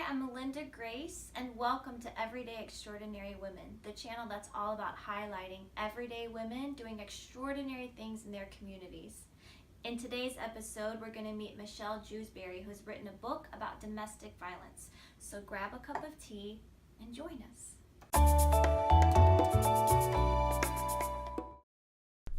I'm Melinda Grace, and welcome to Everyday Extraordinary Women, the channel that's all about highlighting everyday women doing extraordinary things in their communities. In today's episode, we're going to meet Michelle Jewsbury, who's written a book about domestic violence. So grab a cup of tea and join us.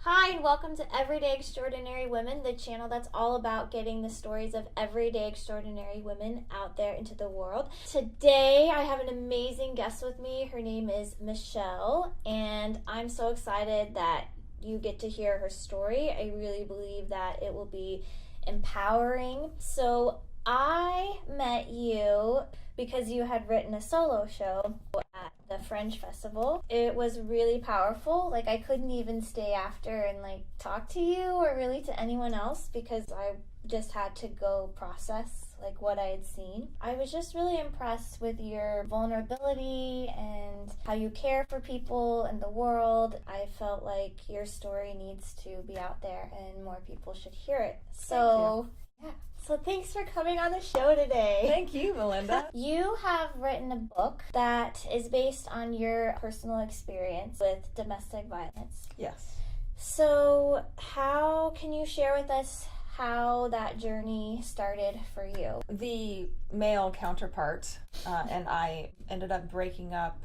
Hi, and welcome to Everyday Extraordinary Women, the channel that's all about getting the stories of everyday extraordinary women out there into the world. Today, I have an amazing guest with me. Her name is Michelle, and I'm so excited that you get to hear her story. I really believe that it will be empowering. So I met you because you had written a solo show at the Fringe Festival. It was really powerful. I couldn't even stay after and talk to you or really to anyone else because I just had to go process what I had seen. I was just really impressed with your vulnerability and how you care for people in the world. I felt like your story needs to be out there and more people should hear it. So thanks for coming on the show today. Thank you, Melinda. You have written a book that is based on your personal experience with domestic violence. Yes. So how can you share with us how that journey started for you? The male counterpart and I ended up breaking up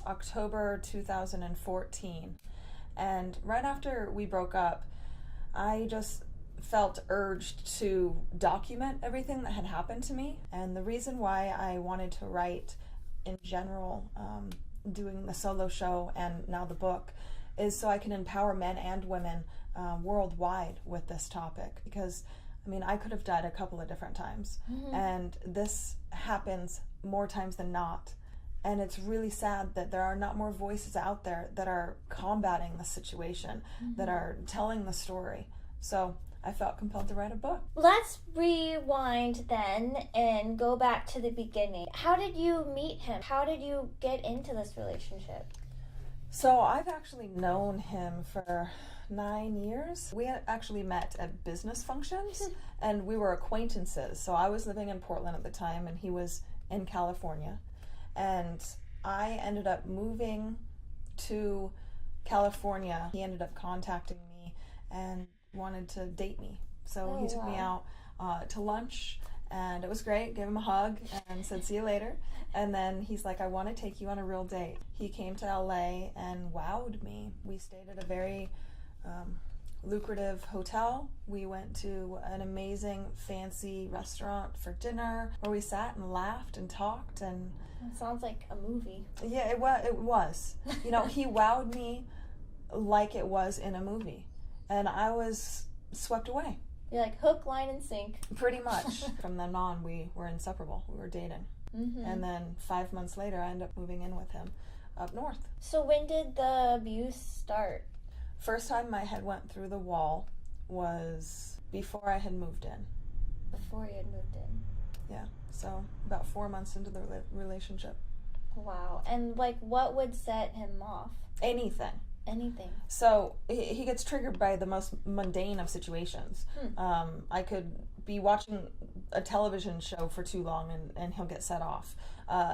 October 2014. And right after we broke up, I just felt urged to document everything that had happened to me. And the reason why I wanted to write in general, doing the solo show and now the book, is so I can empower men and women worldwide with this topic. Because, I could have died a couple of different times. Mm-hmm. And this happens more times than not. And it's really sad that there are not more voices out there that are combating the situation, mm-hmm. that are telling the story. So I felt compelled to write a book. Let's rewind then and go back to the beginning. How did you meet him? How did you get into this relationship? So I've actually known him for 9 years. We had actually met at business functions and we were acquaintances. So I was living in Portland at the time and he was in California. And I ended up moving to California. He ended up contacting me and wanted to date me. So he took me out to lunch and it was great. Gave him a hug and said, see you later. And then he's like, I want to take you on a real date. He came to LA and wowed me. We stayed at a very lucrative hotel. We went to an amazing fancy restaurant for dinner where we sat and laughed and talked. And it sounds like a movie. Yeah, it was. He wowed me like it was in a movie. And I was swept away. You're like hook, line, and sink. Pretty much. From then on, we were inseparable. We were dating. Mm-hmm. And then 5 months later, I ended up moving in with him up north. So when did the abuse start? First time my head went through the wall was before I had moved in. Before you had moved in? Yeah. So about 4 months into the relationship. Wow. And what would set him off? Anything. So he gets triggered by the most mundane of situations. I could be watching a television show for too long and he'll get set off.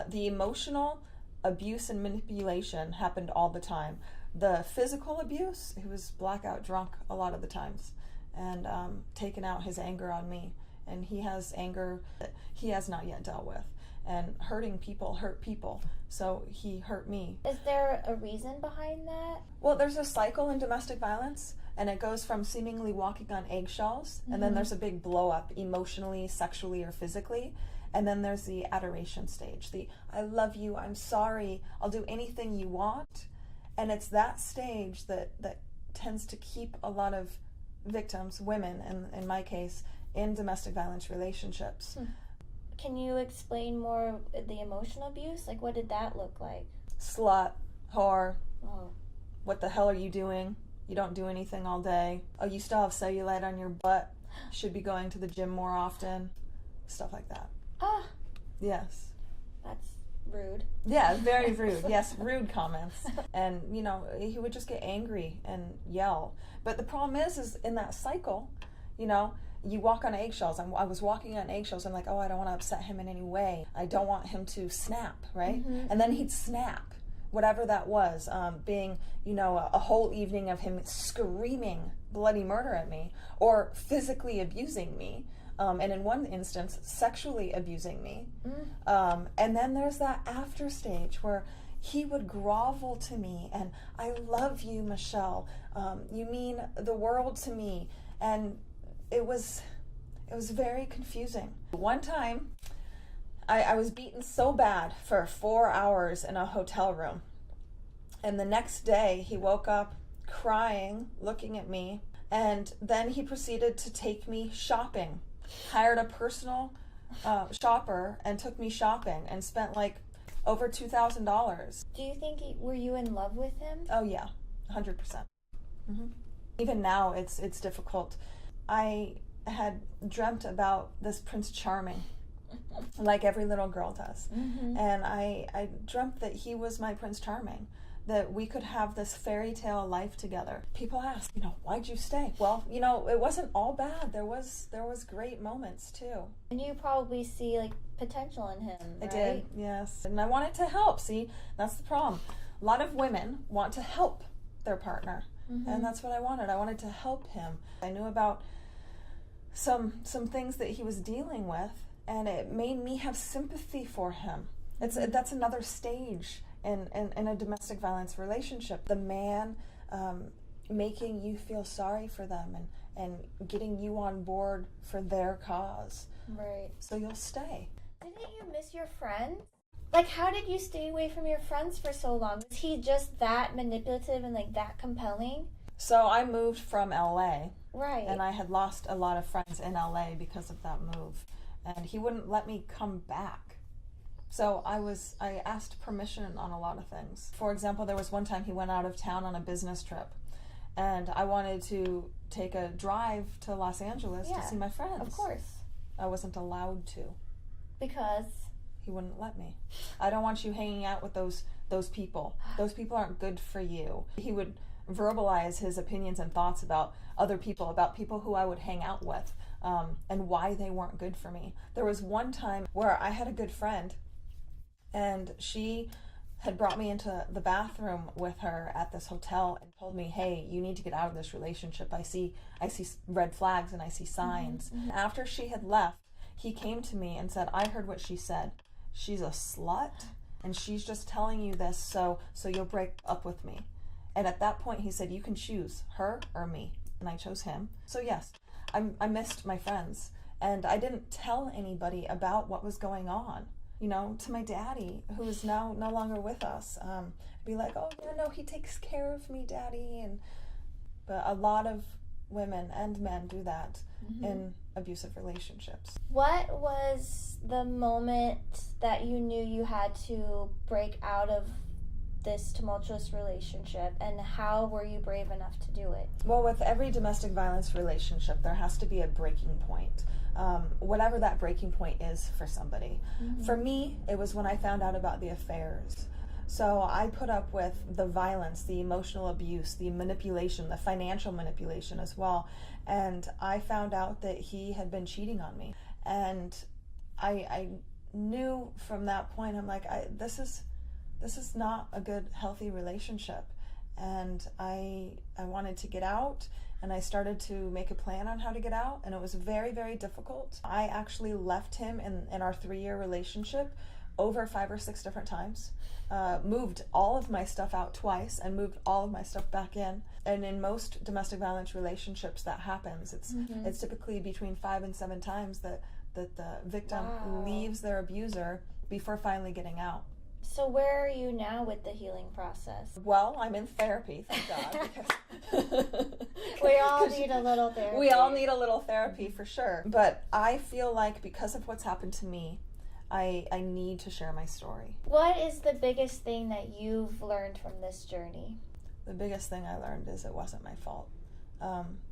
The emotional abuse and manipulation happened all the time. The physical abuse, he was blackout drunk a lot of the times and taking out his anger on me. And he has anger that he has not yet dealt with. And hurting people hurt people, so he hurt me. Is there a reason behind that? Well, there's a cycle in domestic violence, and it goes from seemingly walking on eggshells, mm-hmm. and then there's a big blow up emotionally, sexually, or physically, and then there's the adoration stage, the I love you, I'm sorry, I'll do anything you want, and it's that stage that tends to keep a lot of victims, women, in my case, in domestic violence relationships. Can you explain more the emotional abuse? What did that look like? Slut, whore, what the hell are you doing? You don't do anything all day. Oh, you still have cellulite on your butt. Should be going to the gym more often. Stuff like that. Ah. Yes. That's rude. Yeah, very rude. Yes, rude comments. And, he would just get angry and yell. But the problem is in that cycle, you walk on eggshells. I was walking on eggshells. I'm like, oh, I don't want to upset him in any way. I don't want him to snap, right? And then he'd snap, whatever that was, being, a whole evening of him screaming bloody murder at me or physically abusing me. And in one instance, sexually abusing me. And then there's that after stage where he would grovel to me and, I love you, Michelle. You mean the world to me. And it was very confusing. One time, I was beaten so bad for 4 hours in a hotel room. And the next day, he woke up crying, looking at me, and then he proceeded to take me shopping. Hired a personal shopper and took me shopping and spent like over $2,000. Do you think were you in love with him? Oh yeah, 100%. Even now, it's difficult. I had dreamt about this Prince Charming, like every little girl does. And I dreamt that he was my Prince Charming, that we could have this fairy tale life together. People ask, why'd you stay? Well, it wasn't all bad. There was great moments too. And you probably see like potential in him, right? I did, yes. And I wanted to help. See, that's the problem. A lot of women want to help their partner. And that's what I wanted. I wanted to help him. I knew about some things that he was dealing with, and it made me have sympathy for him. That's another stage in a domestic violence relationship. The man making you feel sorry for them and getting you on board for their cause. Right. So you'll stay. Didn't you miss your friends? Like, how did you stay away from your friends for so long? Was he just that manipulative and like that compelling? So I moved from LA. Right. And I had lost a lot of friends in LA because of that move. And he wouldn't let me come back. So I asked permission on a lot of things. For example, there was one time he went out of town on a business trip. And I wanted to take a drive to Los Angeles to see my friends. Of course. I wasn't allowed to. Because? He wouldn't let me. I don't want you hanging out with those people. Those people aren't good for you. He would verbalize his opinions and thoughts about other people, about people who I would hang out with, and why they weren't good for me. There was one time where I had a good friend, and she had brought me into the bathroom with her at this hotel and told me, hey, you need to get out of this relationship. I see red flags and I see signs. After she had left, he came to me and said, I heard what she said. She's a slut, and she's just telling you this so you'll break up with me. And at that point, he said, you can choose her or me. And I chose him. So yes, I missed my friends. And I didn't tell anybody about what was going on, to my daddy, who is now no longer with us. Be like, oh, no, he takes care of me, daddy. But a lot of women and men do that in abusive relationships. What was the moment that you knew you had to break out of this tumultuous relationship, and how were you brave enough to do it? Well, with every domestic violence relationship, there has to be a breaking point. Whatever that breaking point is for somebody. For me, it was when I found out about the affairs. So I put up with the violence, the emotional abuse, the manipulation, the financial manipulation as well. And I found out that he had been cheating on me. And I knew from that point, I'm like, this is not a good, healthy relationship. And I wanted to get out, and I started to make a plan on how to get out, and it was very, very difficult. I actually left him in our 3-year relationship over 5 or 6 different times, moved all of my stuff out twice and moved all of my stuff back in. And in most domestic violence relationships that happens. It's typically between 5 and 7 times that the victim leaves their abuser before finally getting out. So where are you now with the healing process? Well, I'm in therapy, thank God. Because we all need a little therapy. We all need a little therapy for sure. But I feel like because of what's happened to me, I need to share my story. What is the biggest thing that you've learned from this journey? The biggest thing I learned is it wasn't my fault.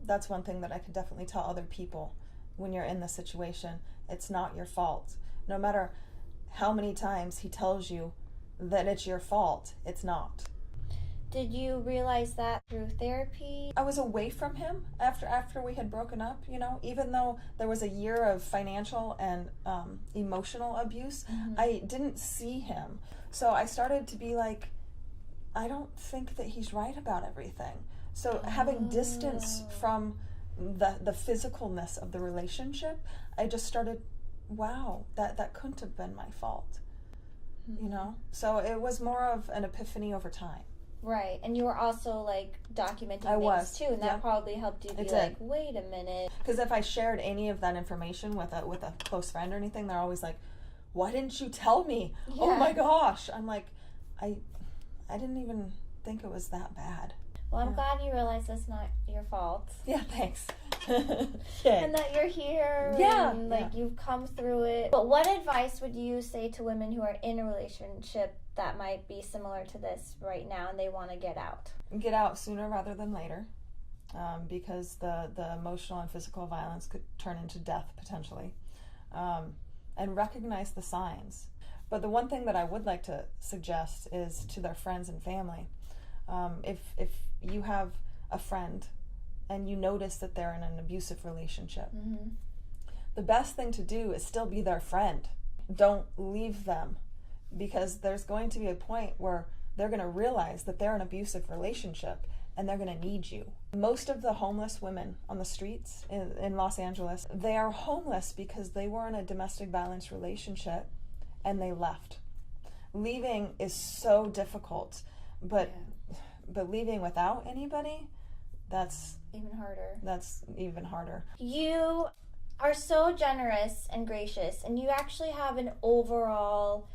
That's one thing that I can definitely tell other people when you're in this situation. It's not your fault. No matter how many times he tells you that it's your fault, it's not. Did you realize that through therapy? I was away from him after we had broken up, you know, even though there was a year of financial and emotional abuse, I didn't see him. So I started to be like, I don't think that he's right about everything. So having distance from the physicalness of the relationship, I just started, wow, that couldn't have been my fault, you know? So it was more of an epiphany over time. Right, and you were also like documenting things too, and that probably helped you be like, wait a minute. Because if I shared any of that information with a close friend or anything, they're always like, why didn't you tell me? Yeah. Oh my gosh. I'm like, I didn't even think it was that bad. Well, I'm glad you realized that's not your fault. Yeah, thanks. And that you're here. Yeah. And you've come through it. But what advice would you say to women who are in a relationship that might be similar to this right now and they want to get out? Get out sooner rather than later, because the emotional and physical violence could turn into death potentially. And recognize the signs. But the one thing that I would like to suggest is to their friends and family. If you have a friend and you notice that they're in an abusive relationship, the best thing to do is still be their friend. Don't leave them, because there's going to be a point where they're going to realize that they're in an abusive relationship and they're going to need you. Most of the homeless women on the streets in Los Angeles, they are homeless because they were in a domestic violence relationship and they left. Leaving is so difficult, but leaving without anybody, that's even harder. You are so generous and gracious, and you actually have an overall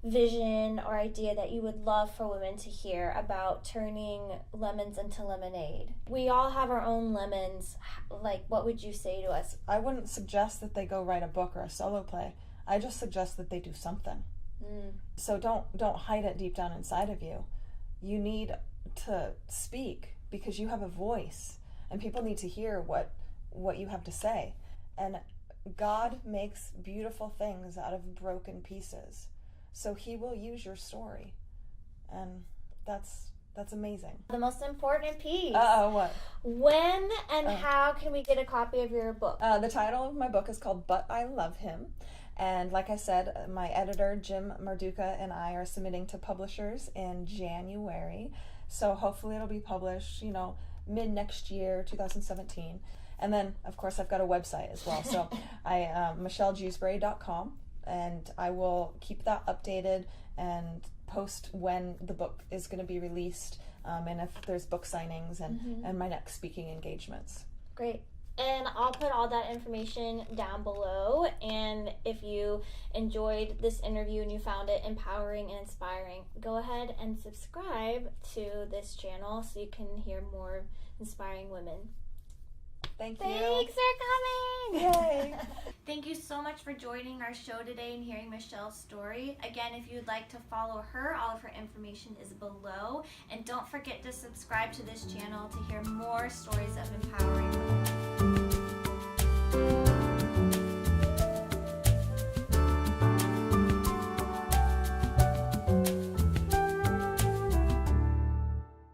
vision or idea that you would love for women to hear about turning lemons into lemonade. We all have our own lemons. Like, what would you say to us? I wouldn't suggest that they go write a book or a solo play. I just suggest that they do something. So don't hide it deep down inside of you. You need to speak, because you have a voice and people need to hear what you have to say. And God makes beautiful things out of broken pieces. So he will use your story. And that's amazing. The most important piece. What? When and how can we get a copy of your book? The title of my book is called But I Love Him. And like I said, my editor, Jim Marduka, and I are submitting to publishers in January. So hopefully it'll be published, mid next year, 2017. And then, of course, I've got a website as well. So MichelleJewsbury.com. And I will keep that updated and post when the book is going to be released, and if there's book signings and my next speaking engagements. Great. And I'll put all that information down below. And if you enjoyed this interview and you found it empowering and inspiring, go ahead and subscribe to this channel so you can hear more inspiring women. Thank you. Thanks for coming. Yay. Thank you so much for joining our show today and hearing Michelle's story. Again, if you'd like to follow her, all of her information is below. And don't forget to subscribe to this channel to hear more stories of empowering women.